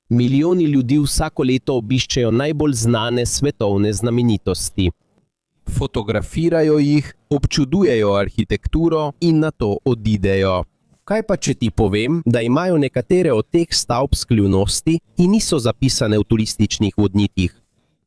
Milijoni ljudi vsako leto obiščejo najbolj znane svetovne znamenitosti. Fotografirajo jih, občudujejo arhitekturo in nato odidejo. Kaj pa, če ti povem, da imajo nekatere od teh stavb skrivnosti in niso zapisane v turističnih vodnikih?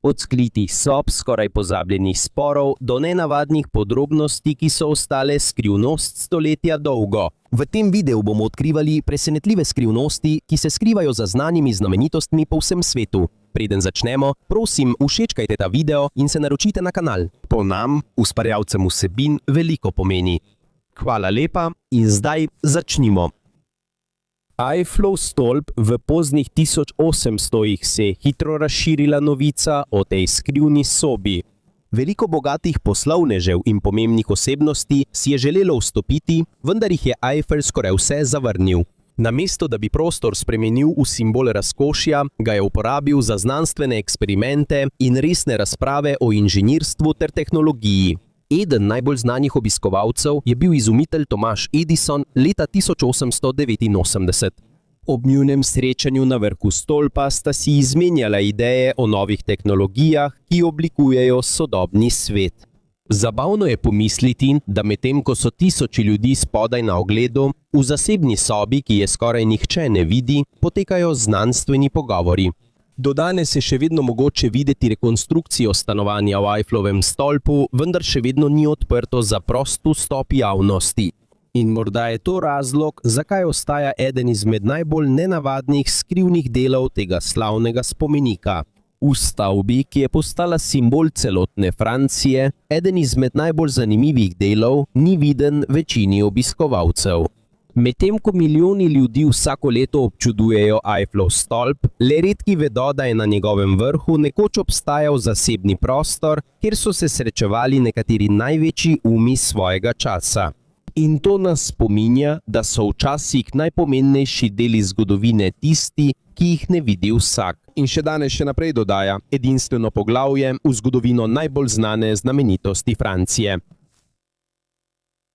Od skritih sob, skoraj pozabljenih sporov, do nenavadnih podrobnosti, ki so ostale skrivnost stoletja dolgo. V tem videu bomo odkrivali presenetljive skrivnosti, ki se skrivajo za znanimi znamenitostmi po vsem svetu. Preden začnemo, prosim, všečkajte ta video in se naročite na kanal. Po nam, ustvarjalcem vsebin, veliko pomeni. Hvala lepa in zdaj začnimo. Eifflov stolp v poznih 1800-ih se je hitro razširila novica o tej skrivni sobi. Veliko bogatih poslovnežev in pomembnih osebnosti si je želelo vstopiti, vendar jih je Eiffel skoraj vse zavrnil. Namesto da bi prostor spremenil v simbol razkošja, ga je uporabil za znanstvene eksperimente in resne razprave o inženirstvu ter tehnologiji. Eden najbolj znanih obiskovalcev je bil izumitelj Tomaž Edison leta 1889. Ob njunem srečanju na vrhu stolpa sta si izmenjala ideje o novih tehnologijah, ki oblikujejo sodobni svet. Zabavno je pomisliti, da medtem ko so tisoči ljudi spodaj na ogledu, v zasebni sobi, ki je skoraj nihče ne vidi, potekajo znanstveni pogovori. Do danes je še vedno mogoče videti rekonstrukcijo stanovanja v Eifflovem stolpu, vendar še vedno ni odprto za prost vstop javnosti. In morda je to razlog, zakaj ostaja eden izmed najbolj nenavadnih skrivnih delov tega slavnega spomenika. V stavbi, ki je postala simbol celotne Francije, eden izmed najbolj zanimivih delov ni viden večini obiskovalcev. Medtem ko milijoni ljudi vsako leto občudujejo Eifflov stolp, le redki vedo, da je na njegovem vrhu nekoč obstajal zasebni prostor, kjer so se srečevali nekateri največji umi svojega časa. In to nas spominja, da so včasih najpomembnejši deli zgodovine tisti, ki jih ne vidi vsak. In še danes še naprej dodaja edinstveno poglavje v zgodovino najbolj znane znamenitosti Francije.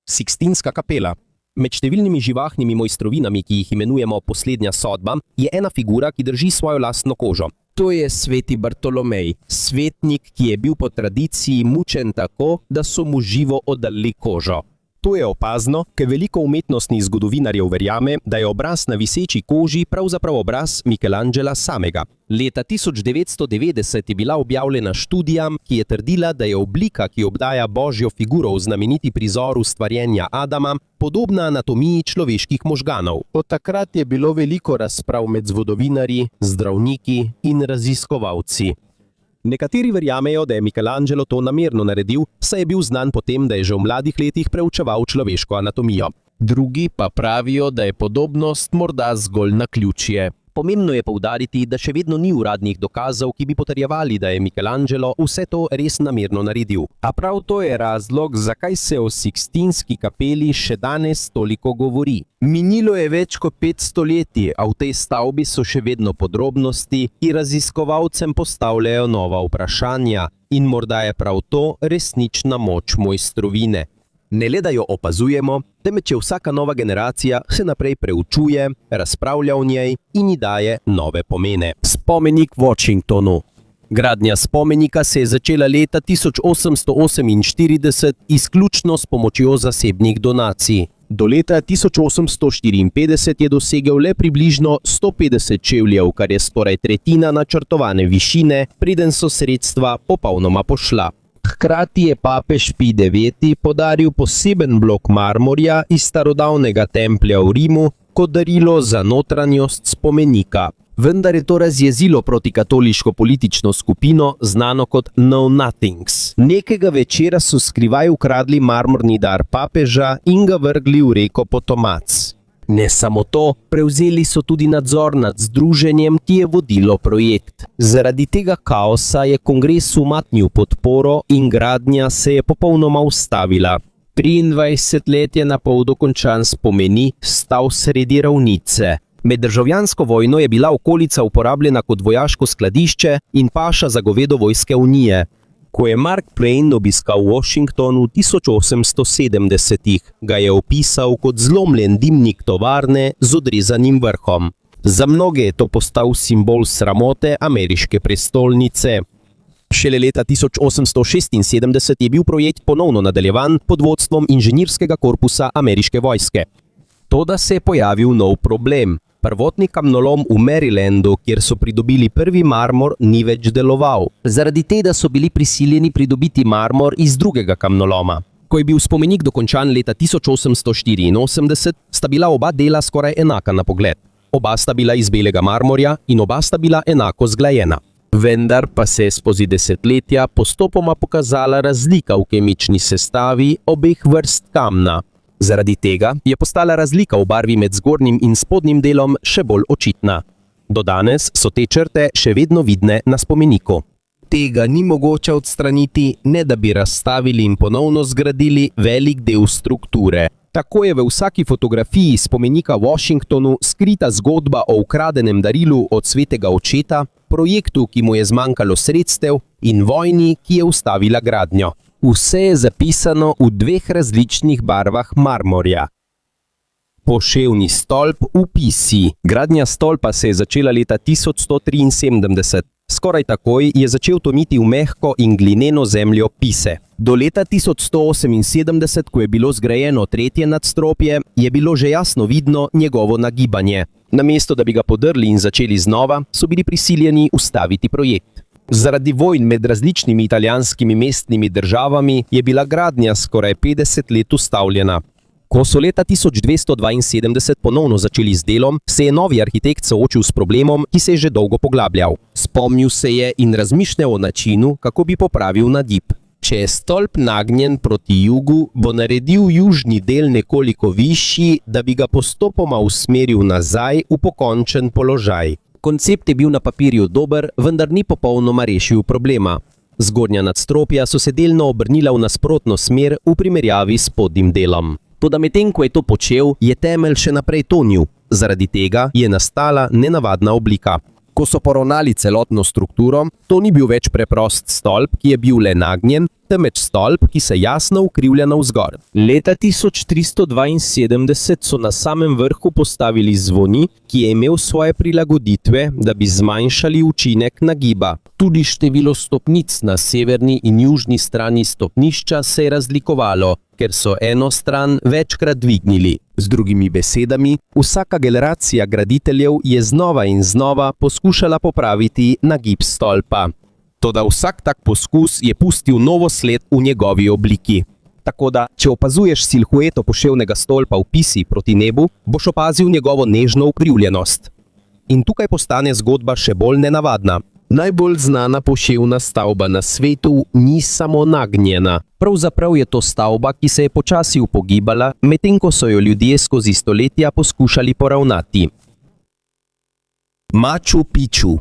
Sikstinska kapela. Med številnimi živahnimi mojstrovinami, ki jih imenujemo poslednja sodba, je ena figura, ki drži svojo lastno kožo. To je sveti Bartolomej, svetnik, ki je bil po tradiciji mučen tako, da so mu živo oddali kožo. To je opazno, ker veliko umetnostnih zgodovinarjev verjame, da je obraz na viseči koži pravzaprav obraz Michelangela samega. Leta 1990 je bila objavljena študija, ki je trdila, da je oblika, ki obdaja božjo figuro v znameniti prizor ustvarjenja Adama, podobna anatomiji človeških možganov. Od takrat je bilo veliko razprav med zgodovinarji, zdravniki in raziskovalci. Nekateri verjamejo, da je Michelangelo to namerno naredil, saj je bil znan po tem, da je že v mladih letih preučeval človeško anatomijo. Drugi pa pravijo, da je podobnost morda zgolj naključje. Pomembno je poudariti, da še vedno ni uradnih dokazov, ki bi potrjevali, da je Michelangelo vse to res namerno naredil. A prav to je razlog, zakaj se o Sikstinski kapeli še danes toliko govori. Minilo je več kot 500 leti, a v tej stavbi so še vedno podrobnosti, ki raziskovalcem postavljajo nova vprašanja. In morda je prav to resnična moč mojstrovine. Ne le da jo opazujemo, temveč vsaka nova generacija se naprej preučuje, razpravlja o njej in ji daje nove pomene. Spomenik Washingtonu. Gradnja spomenika se je začela leta 1848 izključno s pomočjo zasebnih donacij. Do leta 1854 je dosegel le približno 150 čevljev, kar je skoraj tretjina načrtovane višine, preden so sredstva popolnoma pošla. Hkrati je papež Pij IX podaril poseben blok marmorja iz starodavnega templja v Rimu kot darilo za notranjost spomenika. Vendar je to razjezilo protikatoliško politično skupino, znano kot Know Nothings. Nekega večera so skrivaj ukradli marmorni dar papeža in ga vrgli v reko Potomac. Ne samo to, prevzeli so tudi nadzor nad združenjem, ki je vodilo projekt. Zaradi tega kaosa je kongres umaknil podporo in gradnja se je popolnoma ustavila. 23 let je napol dokončan spomenik stal sredi ravnice. Med državljansko vojno je bila okolica uporabljena kot vojaško skladišče in paša za govedo vojske Unije. Ko je Mark Twain obiskal Washington v 1870-ih, ga je opisal kot zlomljen dimnik tovarne z odrezanim vrhom. Za mnoge je to postal simbol sramote ameriške prestolnice. Šele leta 1876 je bil projekt ponovno nadaljevan pod vodstvom inženirskega korpusa ameriške vojske. Toda se je pojavil nov problem. Prvotni kamnolom v Marylandu, kjer so pridobili prvi marmor, ni več deloval. Zaradi tega so bili prisiljeni pridobiti marmor iz drugega kamnoloma. Ko je bil spomenik dokončan leta 1884, sta bila oba dela skoraj enaka na pogled. Oba sta bila iz belega marmorja in oba sta bila enako zglajena. Vendar pa se je skozi desetletja postopoma pokazala razlika v kemični sestavi obeh vrst kamna. Zaradi tega je postala razlika v barvi med zgornjim in spodnjim delom še bolj očitna. Do danes so te črte še vedno vidne na spomeniku. Tega ni mogoče odstraniti, ne da bi razstavili in ponovno zgradili velik del strukture. Tako je v vsaki fotografiji spomenika Washingtonu skrita zgodba o ukradenem darilu od svetega očeta, projektu, ki mu je zmanjkalo sredstev, in vojni, ki je ustavila gradnjo. Vse je zapisano v dveh različnih barvah marmorja. Poševni stolp v Pisi. Gradnja stolpa se je začela leta 1173. Skoraj takoj je začel toniti v mehko in glineno zemljo Pise. Do leta 1178, ko je bilo zgrajeno tretje nadstropje, je bilo že jasno vidno njegovo nagibanje. Namesto da bi ga podrli in začeli znova, so bili prisiljeni ustaviti projekt. Zaradi vojn med različnimi italijanskimi mestnimi državami je bila gradnja skoraj 50 let ustavljena. Ko so leta 1272 ponovno začeli z delom, se je novi arhitekt soočil s problemom, ki se je že dolgo poglabljal. Spomnil se je in razmišljal o načinu, kako bi popravil nagib. Če je stolp nagnjen proti jugu, bo naredil južni del nekoliko višji, da bi ga postopoma usmeril nazaj v pokončen položaj. Koncept je bil na papirju dober, vendar ni popolnoma rešil problema. Zgornja nadstropja so se delno obrnila v nasprotno smer v primerjavi s spodnjim delom. Toda medtem ko je to počel, je temelj še naprej tonil. Zaradi tega je nastala nenavadna oblika. Ko so poravnali celotno strukturo, to ni bil več preprost stolp, ki je bil le nagnjen, temveč stolp, ki se jasno ukrivlja navzgor. Leta 1372 so na samem vrhu postavili zvonik, ki je imel svoje prilagoditve, da bi zmanjšali učinek nagiba. Tudi število stopnic na severni in južni strani stopnišča se je razlikovalo, ker so eno stran večkrat dvignili. Z drugimi besedami, vsaka generacija graditeljev je znova in znova poskušala popraviti nagib stolpa. Toda vsak tak poskus je pustil novo sled v njegovi obliki. Tako da, če opazuješ silhueto poševnega stolpa v Pisi proti nebu, boš opazil njegovo nežno ukrivljenost. In tukaj postane zgodba še bolj nenavadna. Najbolj znana poševna stavba na svetu ni samo nagnjena. Pravzaprav je to stavba, ki se je počasi upogibala, medtem ko so jo ljudje skozi stoletja poskušali poravnati. Machu Picchu.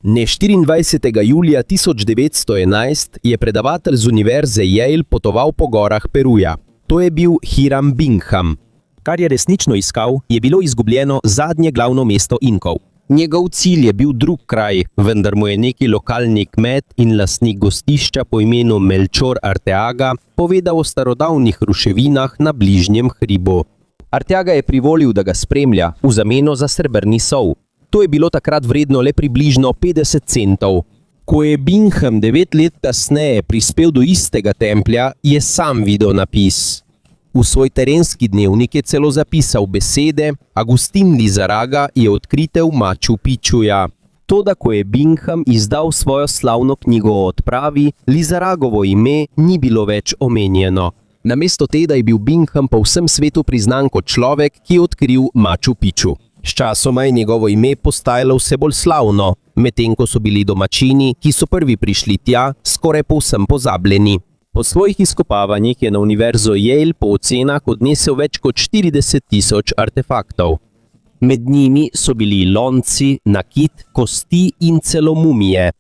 Ne 24. julija 1911 je predavatelj z univerze Yale potoval po gorah Peruja. To je bil Hiram Bingham. Kar je resnično iskal, je bilo izgubljeno zadnje glavno mesto Inkov. Njegov cilj je bil drug kraj, vendar mu je neki lokalni kmet in lastnik gostišča po imenu Melchor Arteaga povedal o starodavnih ruševinah na bližnjem hribu. Arteaga je privolil, da ga spremlja, v zameno za srebrni sol. To je bilo takrat vredno le približno 50 centov. Ko je Bingham 9 let kasneje prispel do istega templja, je sam videl napis. V svoj terenski dnevnik je celo zapisal besede: Agustin Lizaraga je odkritev Machu Picchuja. Toda ko je Bingham izdal svojo slavno knjigo o odpravi, Lizaragovo ime ni bilo več omenjeno. Namesto tega je bil Bingham po vsem svetu priznan kot človek, ki je odkril Machu Picchu. Sčasoma je njegovo ime postajalo vse bolj slavno, medtem ko so bili domačini, ki so prvi prišli tja, skoraj povsem pozabljeni. Po svojih izkopavanjih je na univerzo Yale po ocenah odnesel več kot 40.000 artefaktov. Med njimi so bili lonci, nakit, kosti in celo mumije.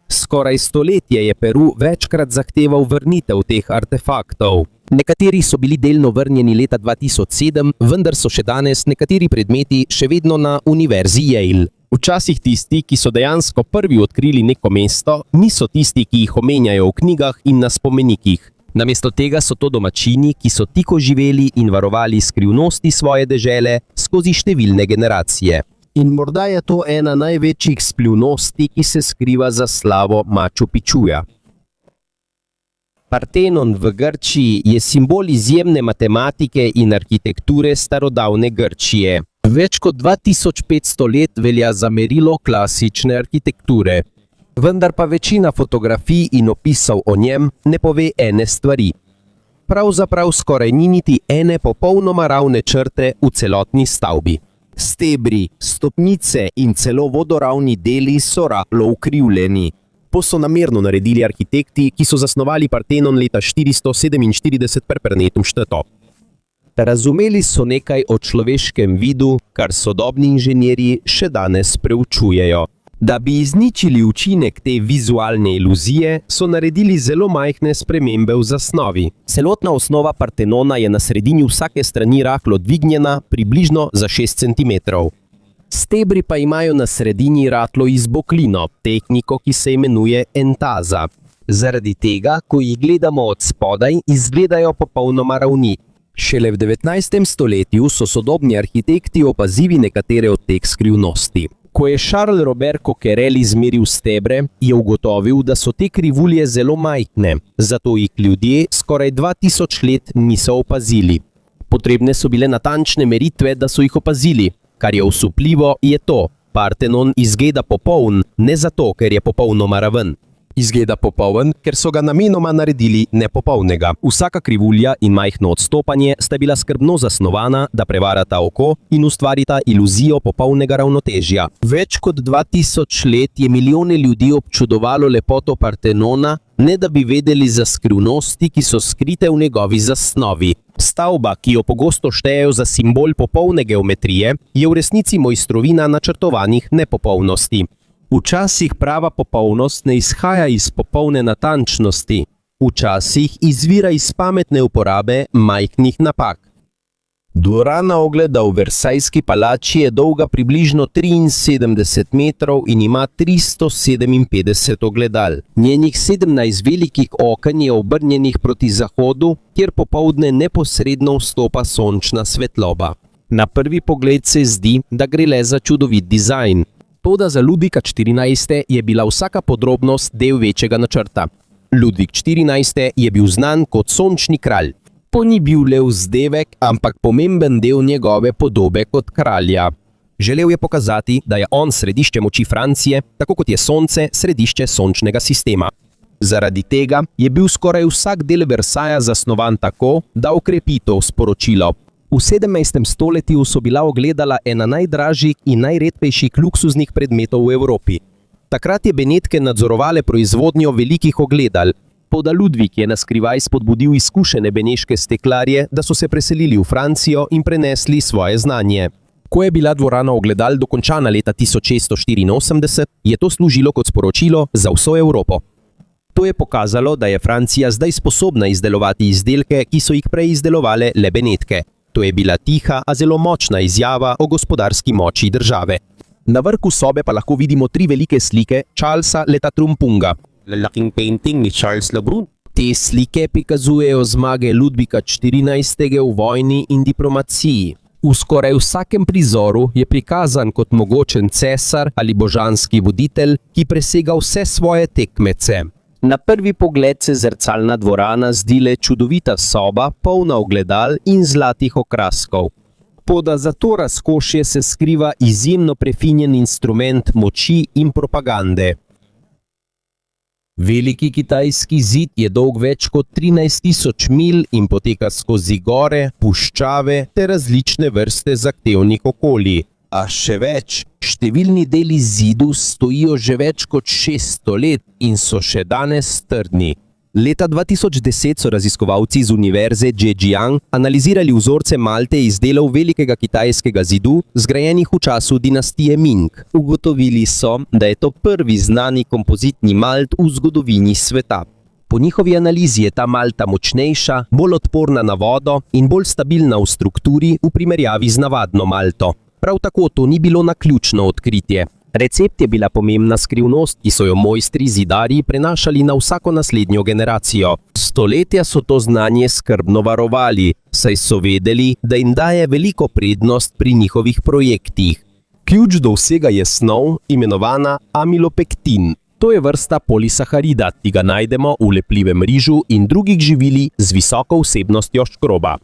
Skoraj stoletje je Peru večkrat zahteval vrnitev teh artefaktov. Nekateri so bili delno vrnjeni leta 2007, vendar so še danes nekateri predmeti še vedno na univerzi Yale. Včasih tisti, ki so dejansko prvi odkrili neko mesto, niso tisti, ki jih omenjajo v knjigah in na spomenikih. Namesto tega so to domačini, ki so tiho živeli in varovali skrivnosti svoje dežele skozi številne generacije. In morda je to ena največjih skrivnosti, ki se skriva za slavo Machu Picchuja. Partenon v Grčiji je simbol izjemne matematike in arhitekture starodavne Grčije. Več kot 2500 let velja za merilo klasične arhitekture. Vendar pa večina fotografij in opisov o njem ne pove ene stvari. Pravzaprav skoraj ni niti ene popolnoma ravne črte v celotni stavbi. Stebri, stopnice in celo vodoravni deli so rahlo ukrivljeni. To so namerno naredili arhitekti, ki so zasnovali Partenon leta 447 pr. št. Razumeli so nekaj o človeškem vidu, kar sodobni inženirji še danes preučujejo. Da bi izničili učinek te vizualne iluzije, so naredili zelo majhne spremembe v zasnovi. Celotna osnova Partenona je na sredini vsake strani rahlo dvignjena, približno za 6 cm. Stebri pa imajo na sredini rahlo izboklino, tehniko, ki se imenuje entaza. Zaradi tega, ko jih gledamo od spodaj, izgledajo popolnoma ravni. Šele v 19. stoletju so sodobni arhitekti opazili nekatere od teh skrivnosti. Ko je Charles Robert Coquerel izmeril stebre, je ugotovil, da so te krivulje zelo majhne, zato jih ljudje skoraj 2000 let niso opazili. Potrebne so bile natančne meritve, da so jih opazili. Kar je osupljivo, je to: Partenon izgleda popoln, ne zato, ker je popolnoma raven. Izgleda popoln, ker so ga namenoma naredili nepopolnega. Vsaka krivulja in majhno odstopanje sta bila skrbno zasnovana, da prevarata oko in ustvarita iluzijo popolnega ravnotežja. Več kot 2000 let je milijone ljudi občudovalo lepoto Partenona, ne da bi vedeli za skrivnosti, ki so skrite v njegovi zasnovi. Stavba, ki jo pogosto štejejo za simbol popolne geometrije, je v resnici mojstrovina načrtovanih nepopolnosti. Včasih prava popolnost ne izhaja iz popolne natančnosti, včasih izvira iz pametne uporabe majhnih napak. Dvorana ogleda v Versajski palači je dolga približno 73 metrov in ima 357 ogledal. Njenih 17 velikih oken je obrnjenih proti zahodu, kjer popoldne neposredno vstopa sončna svetloba. Na prvi pogled se zdi, da gre le za čudovit dizajn. Toda za Ludvika XIV. Je bila vsaka podrobnost del večjega načrta. Ludvik XIV. Je bil znan kot sončni kralj. To ni bil le vzdevek, ampak pomemben del njegove podobe kot kralja. Želel je pokazati, da je on središče moči Francije, tako kot je sonce središče sončnega sistema. Zaradi tega je bil skoraj vsak del Versaja zasnovan tako, da okrepi to sporočilo. V 17. stoletju so bila ogledala ena najdražjih in najredkejših luksuznih predmetov v Evropi. Takrat je Benetke nadzorovale proizvodnjo velikih ogledal. Toda Ludvik je na skrivaj spodbudil izkušene beneške steklarje, da so se preselili v Francijo in prenesli svoje znanje. Ko je bila dvorana ogledal dokončana leta 1684, je to služilo kot sporočilo za vso Evropo. To je pokazalo, da je Francija zdaj sposobna izdelovati izdelke, ki so jih prej izdelovale le Benetke. To je bila tiha, a zelo močna izjava o gospodarski moči države. Na vrhu sobe pa lahko vidimo 3 velike slike Charlesa Letatrumpunga. Lalaking painting ni Charles Le Brun. Te slike prikazujejo zmage Ludvika XIV. V vojni in diplomaciji. V skoraj vsakem prizoru je prikazan kot mogočen cesar ali božanski voditelj, ki presega vse svoje tekmece. Na prvi pogled se zrcalna dvorana zdi le čudovita soba, polna ogledal in zlatih okraskov. Toda za to razkošje se skriva izjemno prefinjen instrument moči in propagande. Veliki kitajski zid je dolg več kot 13.000 milj in poteka skozi gore, puščave ter različne vrste zahtevnih okolij. A še več, številni deli zidu stojijo že več kot 600 let in so še danes trdni. Leta 2010 so raziskovalci z univerze Zhejiang analizirali vzorce malte iz delov velikega kitajskega zidu, zgrajenih v času dinastije Ming. Ugotovili so, da je to prvi znani kompozitni malt v zgodovini sveta. Po njihovi analizi je ta malta močnejša, bolj odporna na vodo in bolj stabilna v strukturi v primerjavi z navadno malto. Prav tako to ni bilo naključno odkritje. Recept je bila pomembna skrivnost, ki so jo mojstri zidarji prenašali na vsako naslednjo generacijo. Stoletja so to znanje skrbno varovali, saj so vedeli, da jim daje veliko prednost pri njihovih projektih. Ključ do vsega je snov, imenovana amilopektin. To je vrsta polisaharida, ki ga najdemo v lepljivem rižu in drugih živili z visoko vsebnostjo škroba.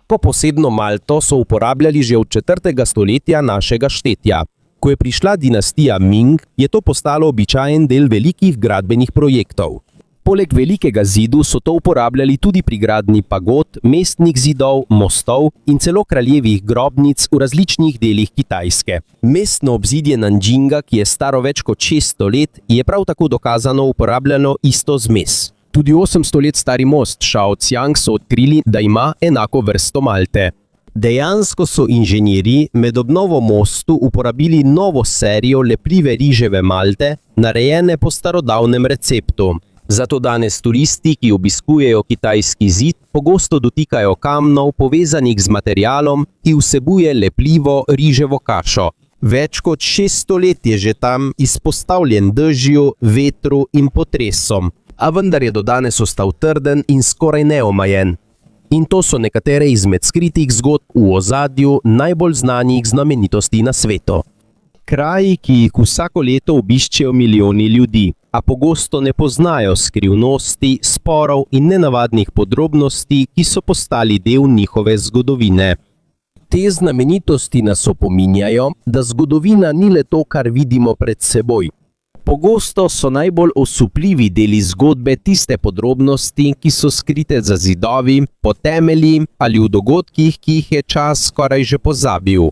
To posebno malto so uporabljali že od 4. stoletja našega štetja. Ko je prišla dinastija Ming, je to postalo običajen del velikih gradbenih projektov. Poleg velikega zidu so to uporabljali tudi pri gradnji pagod, mestnih zidov, mostov in celo kraljevih grobnic v različnih delih Kitajske. Mestno obzidje Nanjinga, ki je staro več kot 600 let, je prav tako dokazano uporabljalo isto zmes. Tudi 800 let stari most Shaoxiang so odkrili, da ima enako vrsto malte. Dejansko so inženirji med obnovo mostu uporabili novo serijo lepljive riževe malte, narejene po starodavnem receptu. Zato danes turisti, ki obiskujejo kitajski zid, pogosto dotikajo kamnov, povezanih z materialom, ki vsebuje lepljivo riževo kašo. Več kot 600 let je že tam izpostavljen dežju, vetru in potresom, a vendar je do danes ostal trden in skoraj neomajen. In to so nekatere izmed skritih zgodb v ozadju najbolj znanih znamenitosti na svetu. Kraji, ki jih vsako leto obiščejo milijoni ljudi, a pogosto ne poznajo skrivnosti, sporov in nenavadnih podrobnosti, ki so postali del njihove zgodovine. Te znamenitosti nas opominjajo, da zgodovina ni le to, kar vidimo pred seboj. Pogosto so najbolj osupljivi deli zgodbe tiste podrobnosti, ki so skrite za zidovi, pod temelji ali v dogodkih, ki jih je čas skoraj že pozabil.